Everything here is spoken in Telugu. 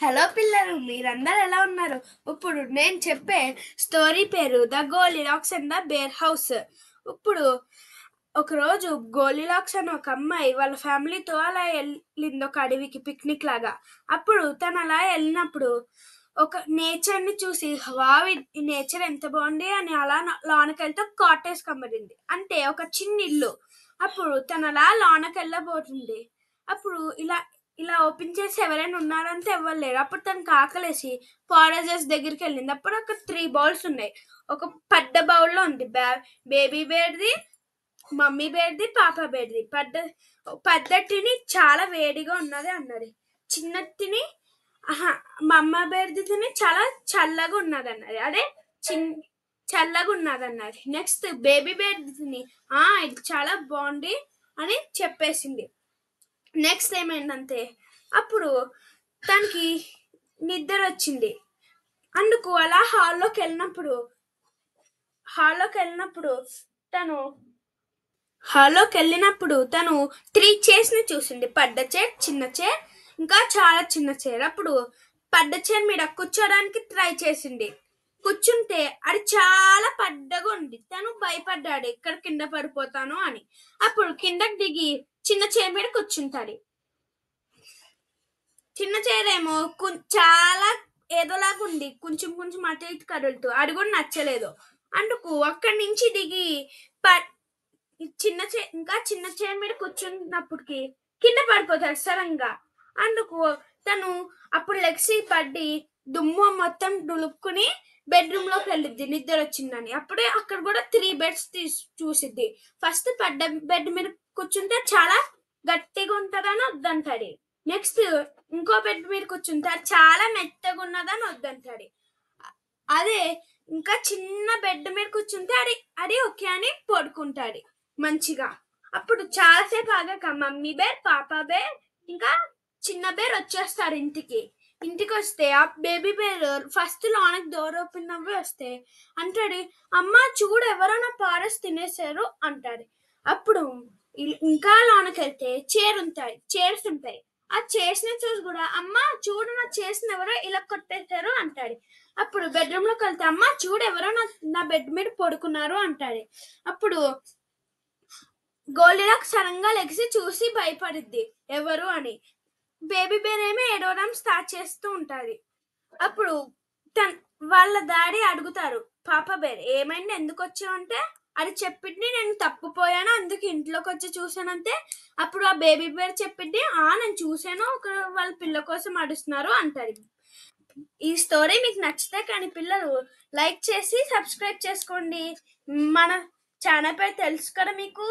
హలో పిల్లలు, మీరందరూ ఎలా ఉన్నారు? ఇప్పుడు నేను చెప్పే స్టోరీ పేరు the Goldilocks and the bear house. ఇప్పుడు ఒకరోజు గోలిలాక్స్ అని ఒక అమ్మాయి వాళ్ళ ఫ్యామిలీతో అలా వెళ్ళింది ఒక అడవికి పిక్నిక్ లాగా. అప్పుడు తను అలా వెళ్ళినప్పుడు ఒక నేచర్ని చూసి వావ్, ఈ నేచర్ ఎంత బాగుంది అని అలా లోనకెళ్తే కాటేజ్ కనబడింది, అంటే ఒక చిన్న ఇల్లు. అప్పుడు తను అలా లోనకెళ్ళబోతుంది. అప్పుడు ఇలా ఇలా ఓపెన్ చేసి ఎవరైనా ఉన్నారంటే ఎవరు లేరు. అప్పుడు తనకు ఆకలేసి ఫారెజర్స్ దగ్గరికి వెళ్ళింది. అప్పుడు ఒక 3 బౌల్స్ ఉన్నాయి. ఒక పెద్ద బౌల్లో ఉంది బేబీ బేర్ది, మమ్మీ బేర్ది, పాప బేర్ది. పెద్దటిని చాలా వేడిగా ఉన్నది అన్నది. చిన్నటిని మమ్మ బేర్ది తిని చాలా చల్లగా ఉన్నది అన్నది. అదే చల్లగా ఉన్నది అన్నది. నెక్స్ట్ బేబీ బేర్ది తిని ఇది చాలా బాగుంది అని చెప్పేసింది. నెక్స్ట్ ఏమైందంటే అప్పుడు తనకి నిద్ర వచ్చింది. అందుకు అలా హాల్లోకి వెళ్ళినప్పుడు తను 3 చైర్స్ని చూసింది. పెద్ద చైర్, చిన్న చైర్, ఇంకా చాలా చిన్న చైర్. అప్పుడు పెద్ద చైర్ మీద కూర్చోడానికి ట్రై చేసింది. కూర్చుంటే అది చాలా పెద్దగా ఉంది. తను భయపడ్డాడు, ఎక్కడ కింద పడిపోతాను అని. అప్పుడు కిందకి దిగి చిన్న చైర్ మీద కూర్చుంటాడు. చిన్న చైర్ ఏమో చాలా ఏదోలాగా ఉంది, కొంచెం కొంచెం అటు ఇటు కదులుతూ. అది కూడా నచ్చలేదు. అందుకు అక్కడి నుంచి దిగి చిన్న చైర్ మీద కూర్చున్నప్పటికి కింద పడిపోతాడు సడన్గా. అందుకు తను అప్పుడు లెగ్సి పడి దుమ్ము మొత్తం దులుపుకుని బెడ్రూమ్ లోకి వెళ్ళిద్ది నిద్ర వచ్చిందని. అప్పుడే అక్కడ కూడా 3 బెడ్స్ చూసిద్ది. ఫస్ట్ పెద్ద బెడ్ మీద కూర్చుంటే చాలా గట్టిగా ఉంటదని వద్దంటాడు. నెక్స్ట్ ఇంకో బెడ్ మీద కూర్చుంటాడు, చాలా మెత్తగా ఉన్నదని వద్దంటాడు. అదే ఇంకా చిన్న బెడ్ మీద కూర్చుంటే అది ఓకే అని పడుకుంటాడు మంచిగా. అప్పుడు చాలాసేపు ఆగాక మమ్మీ బేర్, పాప బేర్, ఇంకా చిన్న బేర్ వచ్చేస్తారు ఇంటికి వస్తే ఆ బేబీ బేర్ ఫస్ట్ లోనకి డోర్ ఓపెన్ అవ్వి వస్తే అంటాడు, అమ్మ చూడు ఎవరో నా పారస్ తినేశారు అంటాడు. అప్పుడు ఇంకా లోనకి వెళ్తే చైర్స్ ఉంటాయి. ఆ చైర్స్ ని చూసి కూడా అమ్మ చూడు నా చైర్స్ ఎవరో ఇలా కొట్టేశారు అంటాడు. అప్పుడు బెడ్రూమ్ లోకి వెళ్తే అమ్మ చూడు ఎవరో నా బెడ్ మీద పడుకున్నారు అంటాడు. అప్పుడు గోలిలాక్స్ సడన్గా లెగిసి చూసి భయపడిద్ది ఎవరు అని. బేబీ బేర్ ఏమో ఏడవడం స్టార్ట్ చేస్తూ ఉంటది. అప్పుడు వాళ్ళ డాడీ అడుగుతారు, పాప బేర్ ఏమైంది, ఎందుకు వచ్చావంటే అది చెప్పింది, నేను తప్పిపోయాను అందుకు ఇంట్లోకి వచ్చి చూసానంటే. అప్పుడు ఆ బేబీ బేర్ చెప్పింది, నేను చూసాను, ఒక వాళ్ళ పిల్ల కోసం అడుస్తున్నారు అంటారు. ఈ స్టోరీ మీకు నచ్చితే కానీ పిల్లలు లైక్ చేసి సబ్స్క్రైబ్ చేసుకోండి. మన ఛానల్ పేరు తెలుసు కదా మీకు.